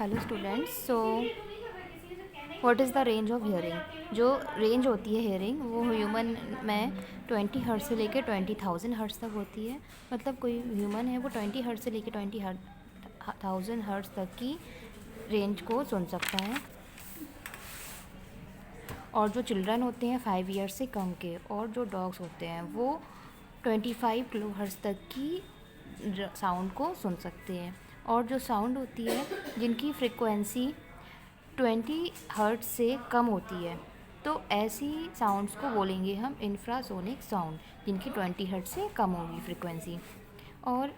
Hello students. So what is the range of hearing. जो range होती है hearing वो ह्यूमन में 20 हर्ट्ज से लेकर 20,000 हर्ट्ज तक होती है। मतलब कोई ह्यूमन है वो 20 हर्ट्ज से लेकर 20,000 हर्ट्ज तक की रेंज को सुन सकता है। और जो चिल्ड्रन होते हैं 5 ईयर्स से कम के और जो डॉग्स होते हैं वो 25 किलो हर्ट्ज तक की साउंड को सुन सकते हैं। और जो साउंड होती है जिनकी फ्रिक्वेंसी 20 हर्ट्ज से कम होती है तो ऐसी साउंड्स को बोलेंगे हम इंफ्रासोनिक साउंड, जिनकी 20 हर्ट्ज से कम होगी फ्रिक्वेंसी। और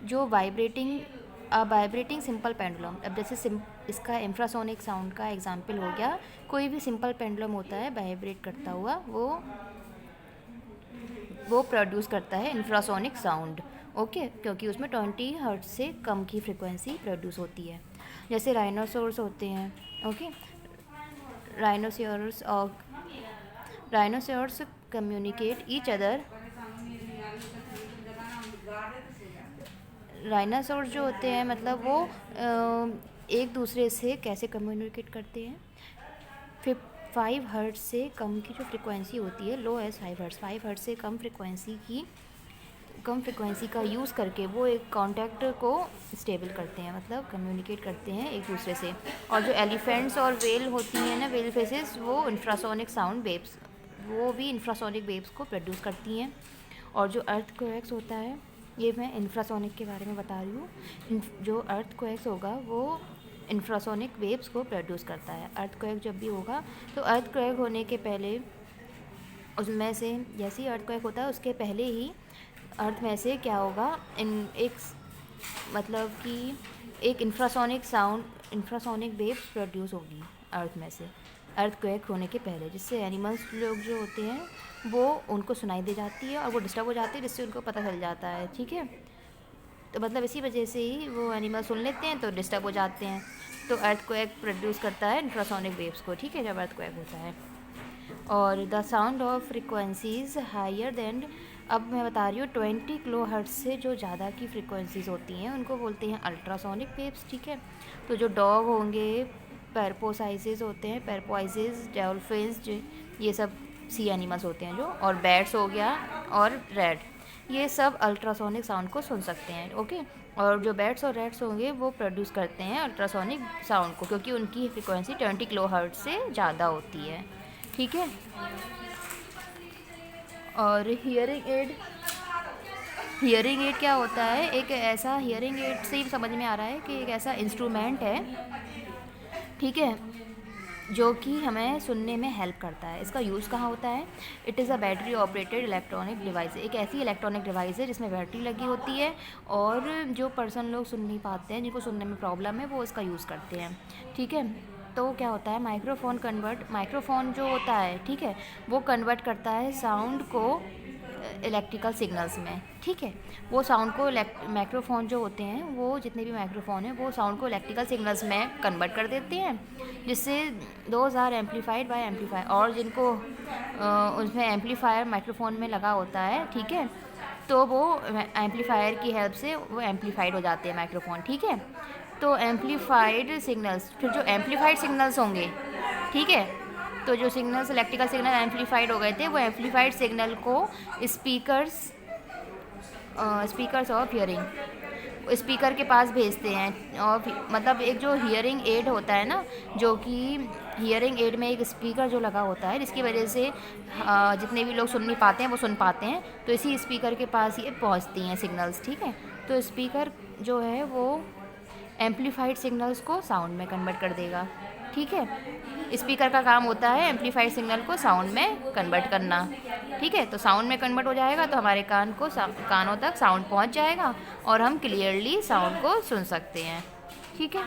जो वाइब्रेटिंग सिंपल पेंडुलम, अब जैसे इसका इंफ्रासोनिक साउंड का एग्जांपल हो गया, कोई भी सिंपल पेंडुलम होता है वाइब्रेट करता हुआ वो प्रोड्यूस करता है इंफ्रासोनिक साउंड। ओके, क्योंकि उसमें 20 हर्ट्ज से कम की फ्रिक्वेंसी प्रोड्यूस होती है। जैसे राइनोसोर्स होते हैं। Okay, rhinoceros communicate each other. Rhinoceros जो होते हैं मतलब वो एक दूसरे से कैसे कम्युनिकेट करते हैं। 5 हर्ट्ज से कम की जो फ्रिक्वेंसी होती है, लो एज 5 हर्ट्ज से कम फ्रिक्वेंसी का यूज़ करके वो एक कॉन्टैक्ट को स्टेबल करते हैं, मतलब कम्युनिकेट करते हैं एक दूसरे से। और जो एलिफेंट्स और वेल होती हैं ना, वेल फेसेस, वो इंफ्रासोनिक साउंड वेव्स, वो भी इंफ्रासोनिक वेव्स को प्रोड्यूस करती हैं। और जो अर्थक्वेक्स होता है, ये मैं इंफ्रासोनिक के बारे में बता रही हूँ। जो अर्थक्वेक्स होगा वो इंफ्रासोनिक वेव्स को प्रोड्यूस करता है। अर्थक्वेक जब भी होगा तो अर्थक्वेक होने के पहले उसमें से, जैसे ही अर्थक्वेक होता है उसके पहले ही अर्थ में से क्या होगा, मतलब कि एक इंफ्रासोनिक वेव्स प्रोड्यूस होगी अर्थ में से अर्थक्वेक होने के पहले, जिससे एनिमल्स लोग जो होते हैं वो उनको सुनाई दे जाती है और वो डिस्टर्ब हो जाती है, जिससे उनको पता चल जाता है। ठीक है, तो मतलब इसी वजह से ही वो एनिमल सुन लेते हैं तो डिस्टर्ब हो जाते हैं। तो अर्थक्वेक प्रोड्यूस करता है इंफ्रासोनिक वेव्स को। ठीक है, जब अर्थक्वेक होता है। और the sound of frequencies higher than, अब मैं बता रही हूँ 20 किलो हर्ट्ज से जो ज़्यादा की फ्रिक्वेंसीज होती हैं उनको बोलते हैं अल्ट्रासोनिक वेव्स। ठीक है, तो जो डॉग होंगे, पेरपोसाइसिस होते हैं, पेरपोइसिस, डॉल्फिन्स, ये सब सी एनिमल्स होते हैं जो, और बैट्स हो गया और रैट, ये सब अल्ट्रासोनिक साउंड को सुन सकते हैं। ओके, और जो बैट्स और रैट्स होंगे वो प्रोड्यूस करते हैं अल्ट्रासोनिक साउंड को, क्योंकि उनकी फ्रिक्वेंसी 20 किलो हर्ट्ज से ज़्यादा होती है। ठीक है, और हियरिंग एड क्या होता है? एक ऐसा, हियरिंग एड से ही समझ में आ रहा है कि एक ऐसा इंस्ट्रूमेंट है, ठीक है, जो कि हमें सुनने में हेल्प करता है। इसका यूज़ कहाँ होता है? It is a battery operated electronic device. एक ऐसी इलेक्ट्रॉनिक डिवाइस है जिसमें बैटरी लगी होती है और जो पर्सन लोग सुन नहीं पाते हैं, जिनको सुनने में प्रॉब्लम है, वो इसका यूज़ करते हैं। ठीक है, तो क्या होता है, माइक्रोफोन जो होता है, ठीक है, वो कन्वर्ट करता है साउंड को इलेक्ट्रिकल सिग्नल्स में। ठीक है, वो साउंड को माइक्रोफोन जो होते हैं, वो जितने भी माइक्रोफोन हैं, वो साउंड को इलेक्ट्रिकल सिग्नल्स में कन्वर्ट कर देते हैं, जिससे those are amplified by amplifier. और जिनको उसमें एम्पलीफायर माइक्रोफोन में लगा होता है, ठीक है, तो वो एम्पलीफायर की हेल्प से वो एम्पलीफाइड हो जाते हैं माइक्रोफोन। ठीक है, तो एम्पलीफाइड सिग्नल्स, फिर जो एम्पलीफाइड सिग्नल्स होंगे, ठीक है, तो जो सिग्नल्स, इलेक्ट्रिकल सिग्नल एम्पलीफाइड हो गए थे, वो एम्पलीफाइड सिग्नल को स्पीकर्स ऑफ हियरिंग, स्पीकर के पास भेजते हैं। और मतलब एक जो हियरिंग एड होता है ना, जो कि हियरिंग एड में एक स्पीकर जो लगा होता है, जिसकी वजह से जितने भी लोग सुन नहीं पाते हैं वो सुन पाते हैं, तो इसी स्पीकर के पास ये पहुंचती हैं सिग्नल्स। ठीक है, तो स्पीकर जो है वो एम्पलीफाइड सिग्नल्स को साउंड में कन्वर्ट कर देगा। ठीक है, स्पीकर का काम होता है एम्पलीफाइड सिग्नल को साउंड में कन्वर्ट करना। ठीक है, तो साउंड में कन्वर्ट हो जाएगा तो हमारे कानों तक साउंड पहुंच जाएगा और हम क्लियरली साउंड को सुन सकते हैं। ठीक है।